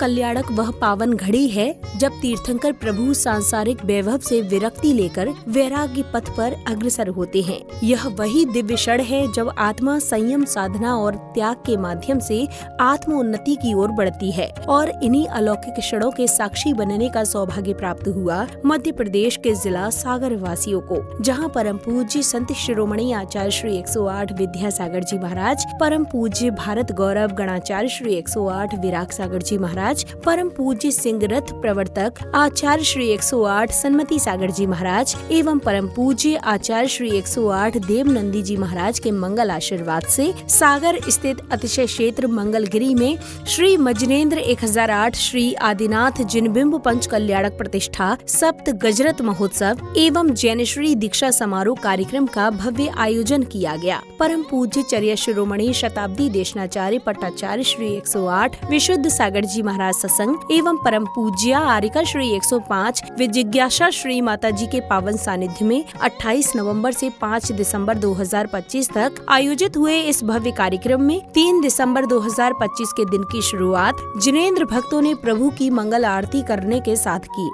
कल्याणक वह पावन घड़ी है जब तीर्थंकर प्रभु सांसारिक वैभव से विरक्ति लेकर वैराग्य पथ पर अग्रसर होते हैं। यह वही दिव्य क्षण है जब आत्मा संयम, साधना और त्याग के माध्यम से आत्मोन्नति की ओर बढ़ती है। और इन्हीं अलौकिक क्षणों के साक्षी बनने का सौभाग्य प्राप्त हुआ मध्य प्रदेश के जिला सागर वासियों को, जहाँ परम पूज्य संत शिरोमणि आचार्य श्री 108 विद्यासागर जी महाराज, परम पूज्य भारत गौरव गणाचार्य श्री 108 विराग सागर जी महाराज, परम पूज्य सिंह रथ प्रवर्तक आचार्य श्री 108 सन्मति सागर जी महाराज एवं परम पूज्य आचार्य श्री 108 देवनंदी जी महाराज के मंगल आशीर्वाद से सागर स्थित अतिशय क्षेत्र मंगलगिरी में श्री मजनेन्द्र 1008 श्री आदिनाथ जिनबिंब पंच कल्याणक प्रतिष्ठा सप्त गजरत महोत्सव एवं जैनश्री दीक्षा समारोह कार्यक्रम का भव्य आयोजन किया गया। परम पूज्य चर्या शिरोमणि शताब्दी देशनाचार्य पट्टाचार्य श्री 108 विशुद्ध सागर जी महाराज सत्संग एवं परम पूज्य आरिका श्री 105 विजिज्ञासा श्री माता जी के पावन सानिध्य में 28 नवंबर से 5 दिसंबर 2025 तक आयोजित हुए इस भव्य कार्यक्रम में 3 दिसंबर 2025 के दिन की शुरुआत जिनेंद्र भक्तों ने प्रभु की मंगल आरती करने के साथ की।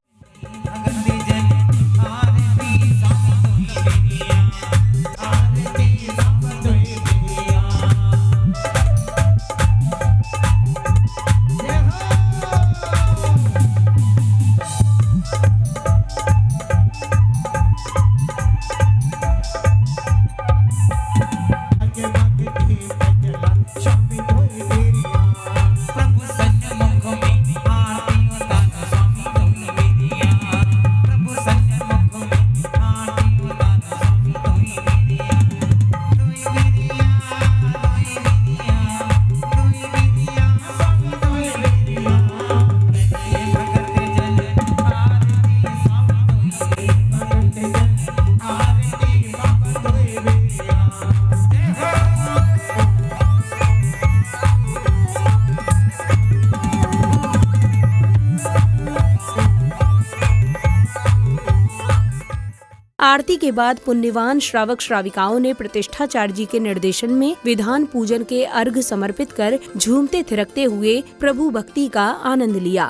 आरती के बाद पुण्यवान श्रावक श्राविकाओं ने प्रतिष्ठाचार्य जी के निर्देशन में विधान पूजन के अर्घ समर्पित कर झूमते थिरकते हुए प्रभु भक्ति का आनंद लिया।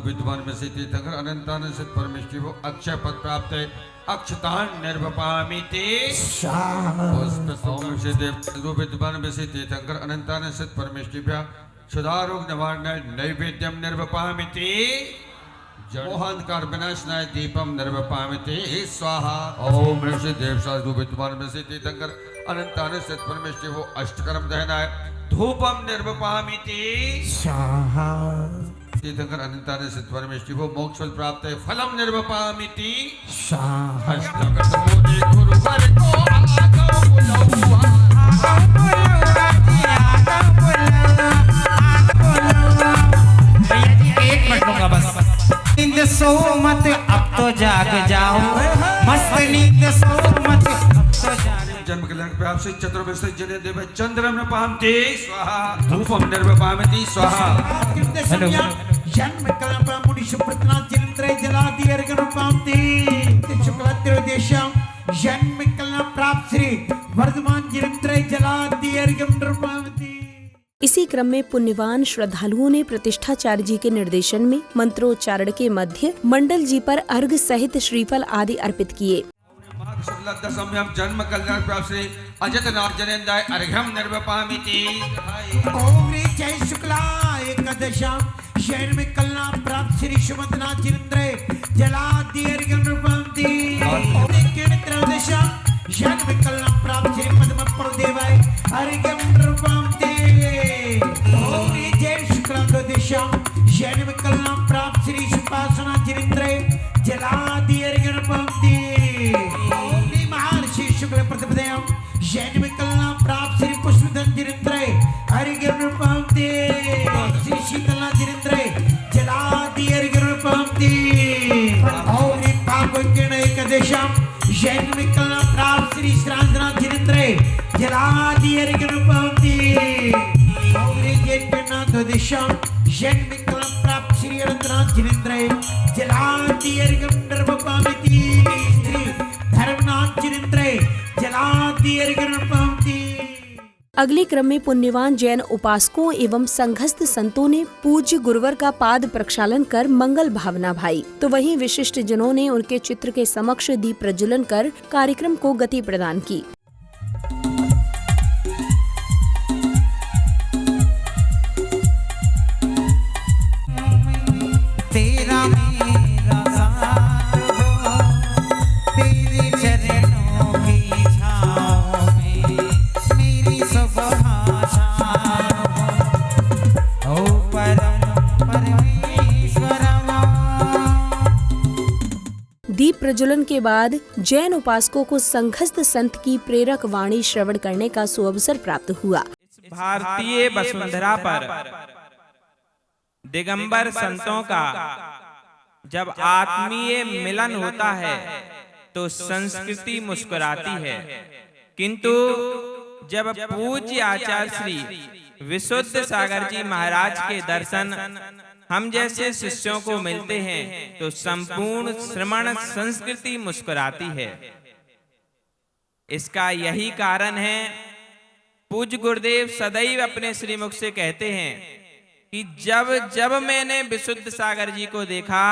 विद्वान में से तीर्थंकर अनंतानंद परमेश्वरी वो अक्षय पद प्राप्त है। अक्षतान निर्वपामि ते ओम से देव विद्वान में से तीर्थंकर अनंतानंद परमेश्वरी सुधारोग निवारण नैवेद्यम निर्वपामि ते मोहांधकार विनाशनाय दीपम निर्वपामिते स्वाहा। ओम ऋषि देव साधु विद्वान में से तीर्थंकर अनंतानंद परमेश्वरी वो अष्टकर्म दहनाय धूपम निर्वपामिते स्वाहा। तीर्थंकर अनंतानंद परमेश्वरी वो मोक्ष फल प्राप्त है फलम निर्वपामिते स्वाहा। गुरुवर को आगो बुलाऊं एक मिनट लूंगा बस। नींद सो मत अब तो जाग जाओ, मस्त नींद सो मत अब तो जाग। जन्म कल्याण प्राप्त से चतुर्वेश जने देव चंद्रम न पामते स्वाहा धूपम निर्वपामति स्वाहा। जन्म कल्याण मुनि सुप्रतना चिरंतरे जलादि अर्घन पामते शुक्ल त्रयोदशम जन्म कल्याण प्राप्त श्री वर्धमान चिरंतरे जलादि अर्घन पामते। इसी क्रम में पुण्यवान श्रद्धालुओं ने प्रतिष्ठाचार्य जी के निर्देशन में मंत्रोच्चारण के मध्य मंडल जी पर अर्घ सहित श्रीफल आदि अर्पित किए। जन्म कल्याण प्राप्त श्री अजत नाथ जनेन्द्राय अर्घ्यम निर्वपामिति। ओम रे जय शुक्ला एकादशम जन्म कल्याण प्राप्त श्री सुमंतनाथ चिरंतरे जलादि अर्घ्यम निर्वपामिति। ओम रे त्रयोदशम जन्म कल्याण प्राप्त श्री पद्म प्रदेवाय अर्घ्यम निर्वपामिति। जन्म कल्याण प्राप्त श्री सुपासना चिरंतरे जलादि अर्घ्यम निर्वपामिति। महर्षि शुक्ल प्रतिपदयम जन्म कल्याण प्राप्त श्री पुष्पधन चिरंतरे अर्घ्यम निर्वपामिति। श्री शीतला चिरंतरे जलादि अर्घ्यम निर्वपामिति। और पापज्ञ एकादशम जन्म कल्याण प्राप्त श्री श्रांतनाथ चिरंतरे जलादि अर्घ्यम निर्वपामिति। द्वादशम जन्म कल्याण प्राप्त श्री अनंतनाथ जिनेन्द्राय जलादि अर्घ्यम निर्वपामिति। श्री धर्मनाथ जिनेन्द्राय जलादि अर्घ्यम निर्वपामिति। अगले क्रम में पुण्यवान जैन उपासकों एवं संघस्थ संतों ने पूज्य गुरुवर का पाद प्रक्षालन कर मंगल भावना भाई, तो वहीं विशिष्ट जनों ने उनके चित्र के समक्ष दीप प्रज्वलन कर कार्यक्रम को गति प्रदान की। तेरा मेरा साथ हो, तेरे चरणों की छाँव में मेरी सब आशा हो, ओ परम परमेश्वरम। दीप प्रज्वलन के बाद जैन उपासकों को संघस्थ संत की प्रेरक वाणी श्रवण करने का सुअवसर प्राप्त हुआ। भारतीय वसुंधरा पर दिगंबर संतों का जब आत्मीय मिलन होता है तो संस्कृति मुस्कुराती है, किंतु जब पूज्य आचार्य श्री विशुद्ध सागर जी महाराज के दर्शन हम जैसे शिष्यों को मिलते हैं तो संपूर्ण श्रमण संस्कृति मुस्कुराती है। इसका यही कारण है, पूज्य गुरुदेव सदैव अपने श्रीमुख से कहते हैं कि जब जब मैंने विशुद्ध सागर जी को देखा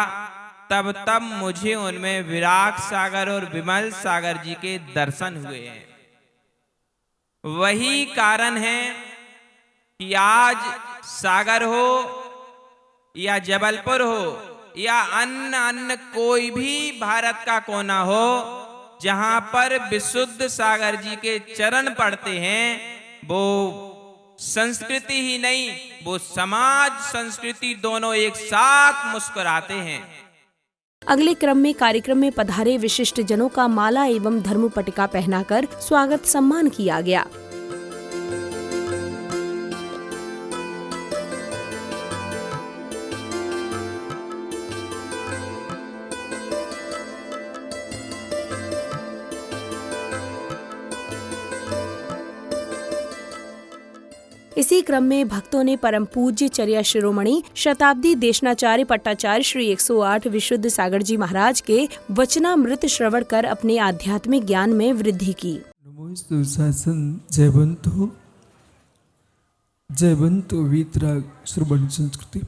तब तब मुझे उनमें विराग सागर और विमल सागर जी के दर्शन हुए हैं। वही कारण है कि आज सागर हो या जबलपुर हो या अन्य कोई भी भारत का कोना हो, जहां पर विशुद्ध सागर जी के चरण पड़ते हैं, वो संस्कृति ही नहीं, वो समाज संस्कृति दोनों एक साथ मुस्कुराते हैं। अगले क्रम में कार्यक्रम में पधारे विशिष्ट जनों का माला एवं धर्म पटिका पहनाकर स्वागत सम्मान किया गया। इसी क्रम में भक्तों ने परम पूज्य चर्या शिरोमणि शताब्दी देशनाचार्य पट्टाचार्य श्री 108 विशुद्ध सागर जी महाराज के वचनामृत श्रवण कर अपने आध्यात्मिक ज्ञान में वृद्धि की। नमोस्तु शासन जयवंतो वीतराग श्रवण संस्कृति।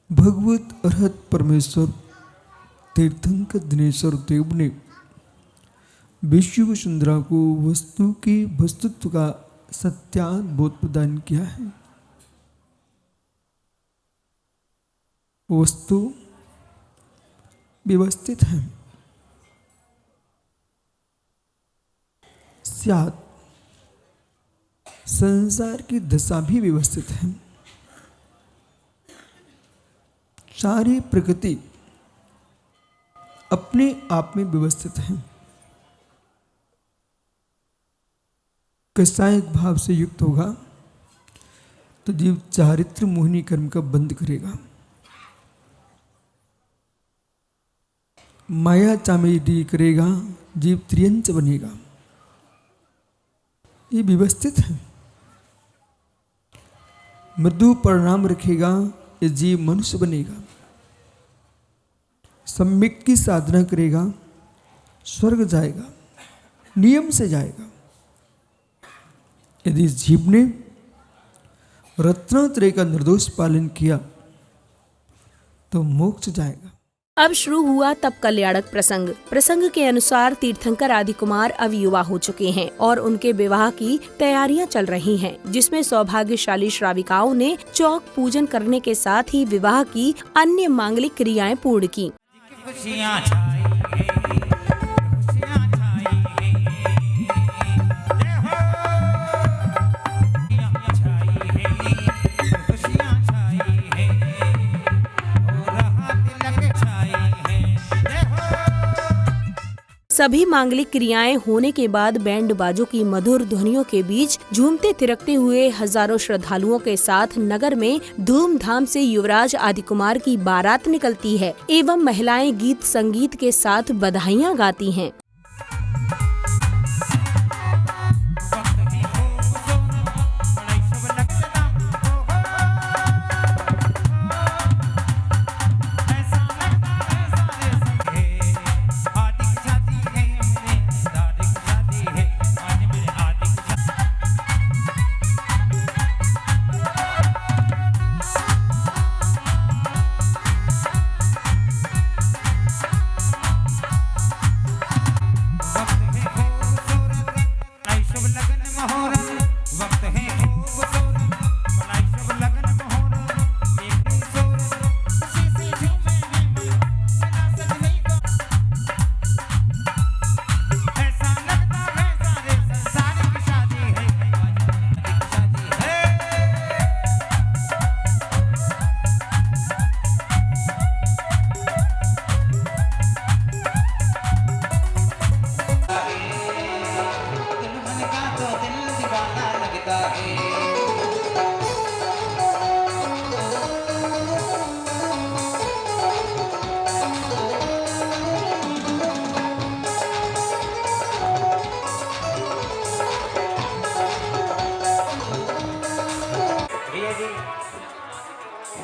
भगवत अरहत परमेश्वर तीर्थंकर दिनेश्वर देव ने विश्व वसुंधरा को वस्तु की वस्तुत्व का सत्यानुभूत प्रदान किया है। वस्तु व्यवस्थित है, स्यात् संसार की दशा भी व्यवस्थित है। सारी प्रकृति अपने आप में व्यवस्थित है। कसायक भाव से युक्त होगा तो जीव चारित्र मोहिनी कर्म का बंद करेगा। माया चामेली करेगा, जीव त्रियंच बनेगा। ये व्यवस्थित है। मृदु परिणाम रखेगा, ये जीव मनुष्य बनेगा। सम्यक की साधना करेगा, स्वर्ग जाएगा, नियम से जाएगा। यदि जीव ने रत्नात्रय का निर्दोष पालन किया तो मोक्ष जाएगा। अब शुरू हुआ तब कल्याणक प्रसंग के अनुसार तीर्थंकर आदि कुमार अब युवा हो चुके हैं और उनके विवाह की तैयारियां चल रही हैं, जिसमें सौभाग्यशाली श्राविकाओं ने चौक पूजन करने के साथ ही विवाह की अन्य मांगलिक क्रियाएं पूर्ण की। खुशियाँ छाई है, खुशियाँ छाई है, जय हो। खुशियाँ छाई है, हो रहा तिलक छाई है, जय हो। सभी मांगलिक क्रियाएं होने के बाद बैंड बाजों की मधुर ध्वनियों के बीच झूमते थिरकते हुए हजारों श्रद्धालुओं के साथ नगर में धूमधाम से युवराज आदि कुमार की बारात निकलती है एवं महिलाएं गीत संगीत के साथ बधाइयां गाती हैं।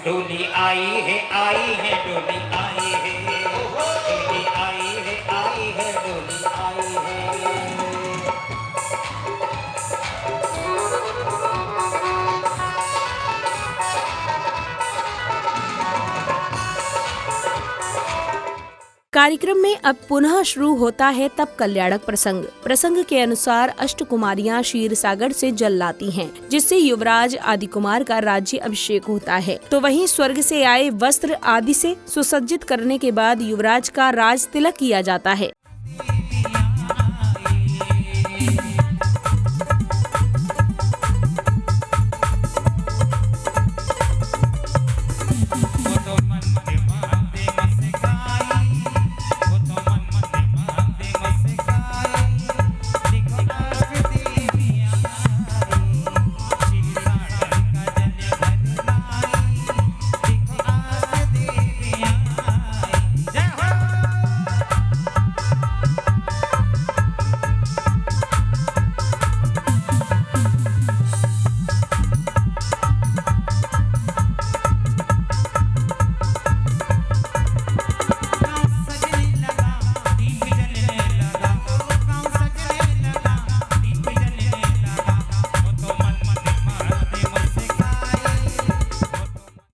डोली आई है डोली आई है, डोली आई है डोली आई है। कार्यक्रम में अब पुनः शुरू होता है तब कल्याणक प्रसंग। प्रसंग के अनुसार अष्टकुमारियां क्षीर सागर से जल लाती हैं, जिससे युवराज आदि कुमार का राज्य अभिषेक होता है। तो वहीं स्वर्ग से आए वस्त्र आदि से सुसज्जित करने के बाद युवराज का राज तिलक किया जाता है।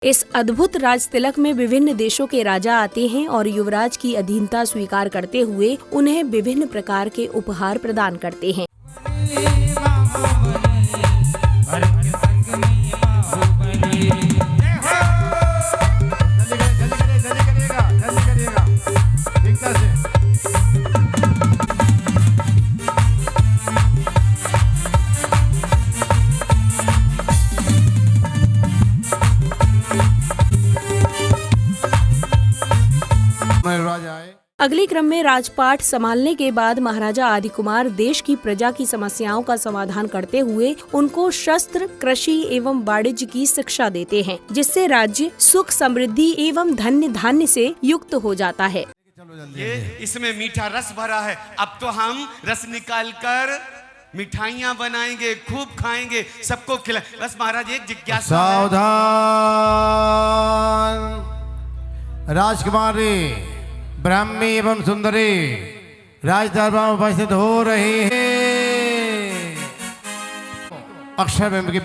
इस अद्भुत राज तिलक में विभिन्न देशों के राजा आते हैं और युवराज की अधीनता स्वीकार करते हुए उन्हें विभिन्न प्रकार के उपहार प्रदान करते हैं। अगले क्रम में राजपाट संभालने के बाद महाराजा आदि कुमार देश की प्रजा की समस्याओं का समाधान करते हुए उनको शस्त्र, कृषि एवं वाणिज्य की शिक्षा देते हैं, जिससे राज्य सुख, समृद्धि एवं धन्य धान्य से युक्त हो जाता है। ये इसमें मीठा रस भरा है। अब तो हम रस निकाल कर मिठाइयाँ बनाएंगे, खूब खाएंगे, सबको खिला। बस महाराज एक जिज्ञासा है। सावधान। राजकुमारी ब्राह्मी एवं सुंदरी राजदरबार में उपस्थित हो रही है। अक्षर में की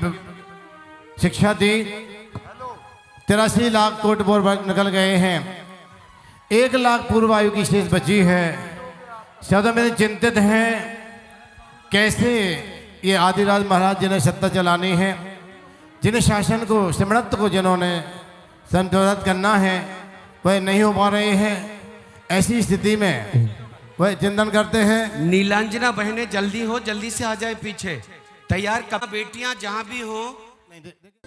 शिक्षा दी। 83 लाख कोट बोर निकल गए हैं। 1 लाख पूर्व आयु की शेष बची है। सदा में चिंतित हैं कैसे ये आदिराज महाराज जिन्हें सत्ता चलानी है, जिन्हें शासन को, सिमरत्व को जिन्होंने संतोषित करना है, वह नहीं हो पा रहे हैं। ऐसी स्थिति में वह चिंतन करते हैं। नीलांजना बहने जल्दी हो, जल्दी से आ जाए पीछे। तैयार कब बेटियां जहां भी हो।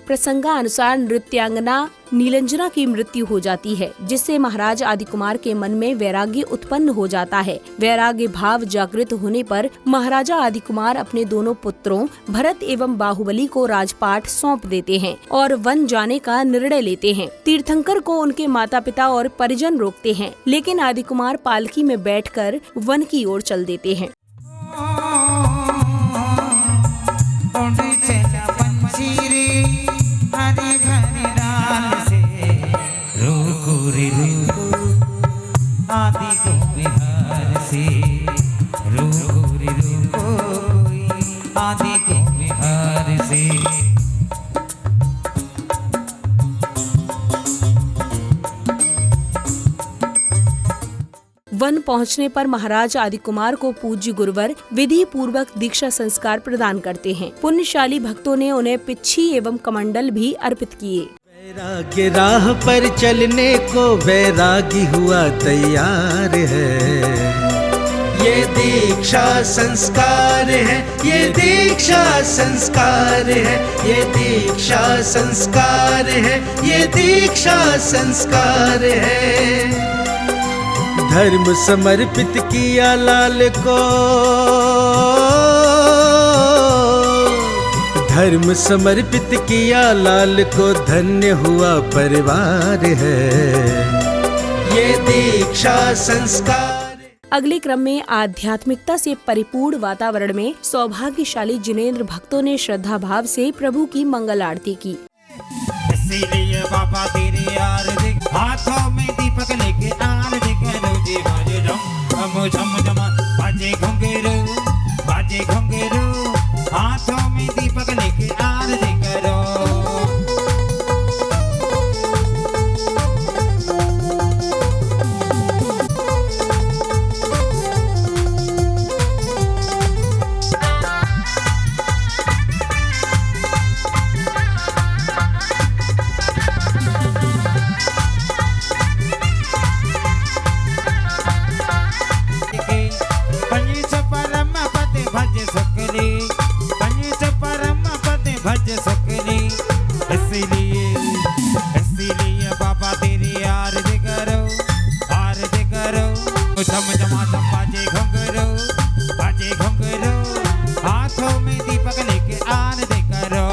प्रसंगानुसार नृत्यांगना नीलंजना की मृत्यु हो जाती है, जिससे महाराज आदि कुमार के मन में वैराग्य उत्पन्न हो जाता है। वैराग्य भाव जागृत होने पर महाराजा आदि कुमार अपने दोनों पुत्रों भरत एवं बाहुबली को राजपाट सौंप देते हैं और वन जाने का निर्णय लेते हैं। तीर्थंकर को उनके माता पिता और परिजन रोकते हैं, लेकिन आदि कुमार पालकी में बैठकर वन की ओर चल देते हैं। हरी भरी डाल से रोको रे रोको, आदि को बिहार से रोको रे रोको, आदि को बिहार से। वन पहुंचने पर महाराज आदि कुमार को पूज्य गुरुवर विधि पूर्वक दीक्षा संस्कार प्रदान करते हैं। पुण्यशाली भक्तों ने उन्हें पिच्छी एवं कमंडल भी अर्पित किए। वैराग्य राह पर चलने को वैरागी हुआ तैयार है। ये दीक्षा संस्कार है, ये दीक्षा संस्कार है, ये दीक्षा संस्कार है, ये दीक्षा संस्कार है। धर्म समर्पित किया लाल को, धर्म समर्पित किया लाल को, धन्य हुआ परिवार है। ये दीक्षा संस्कार। अगले क्रम में आध्यात्मिकता से परिपूर्ण वातावरण में सौभाग्यशाली जिनेंद्र भक्तों ने श्रद्धा भाव से प्रभु की मंगल आरती की। इसीलिए बाबा तेरी आरती हाथों में दीपक लेके आरती करो जी बाजे झम झम झम बाजे घुंघरू हाथों में दीपक लेके आरती करो। भज सकली इसीलिए बाबा तेरी आरती करो झम झमा झम बाजे घुंघरू हाथों में दीपक लेके आरती करो।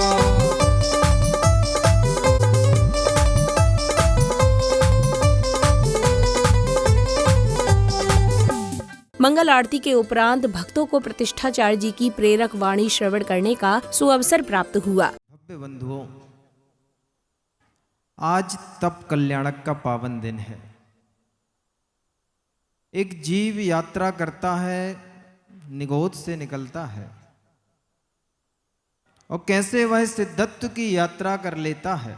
मंगल आरती के उपरांत भक्तों को प्रतिष्ठाचार्य जी की प्रेरक वाणी श्रवण करने का सुअवसर प्राप्त हुआ। भव्य बंधुओं, आज तप कल्याणक का पावन दिन है। एक जीव यात्रा करता है, निगोद से निकलता है और कैसे वह सिद्धत्व की यात्रा कर लेता है।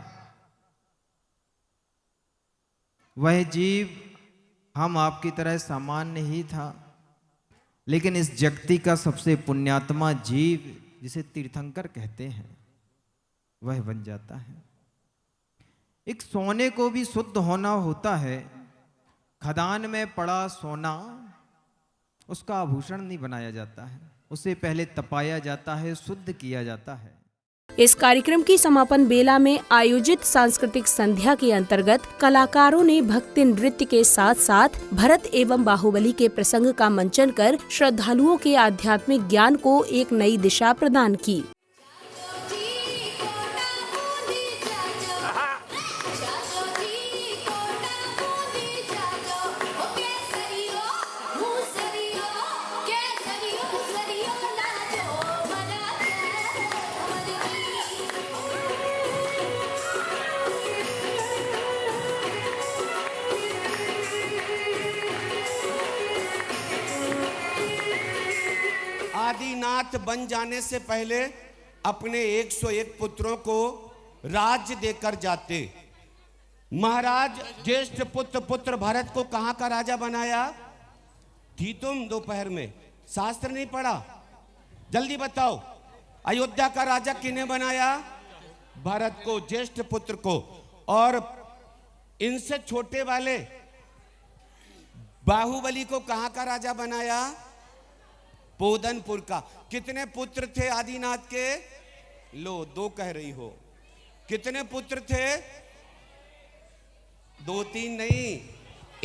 वह जीव हम आपकी तरह सामान्य ही था, लेकिन इस जगती का सबसे पुण्यात्मा जीव जिसे तीर्थंकर कहते हैं वह बन जाता है। एक सोने को भी शुद्ध होना होता है। खदान में पड़ा सोना उसका आभूषण नहीं बनाया जाता है, उसे पहले तपाया जाता है, शुद्ध किया जाता है। इस कार्यक्रम की समापन बेला में आयोजित सांस्कृतिक संध्या के अंतर्गत कलाकारों ने भक्ति नृत्य के साथ साथ भरत एवं बाहुबली के प्रसंग का मंचन कर श्रद्धालुओं के आध्यात्मिक ज्ञान को एक नई दिशा प्रदान की। आदिनाथ बन जाने से पहले अपने 101 पुत्रों को राज्य देकर जाते। महाराज ज्येष्ठ पुत्र भरत को कहां का राजा बनाया? थी तुम दोपहर में? शास्त्र नहीं पढ़ा? जल्दी बताओ, अयोध्या का राजा किन्हें बनाया? भरत को, ज्येष्ठ पुत्र को। और इनसे छोटे वाले बाहुबली को कहां का राजा बनाया? पोदनपुर का। कितने पुत्र थे आदिनाथ के? लो, 2 कह रही हो। कितने पुत्र थे? 2-3 नहीं,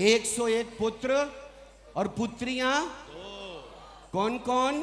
101 पुत्र। और पुत्रियां कौन कौन?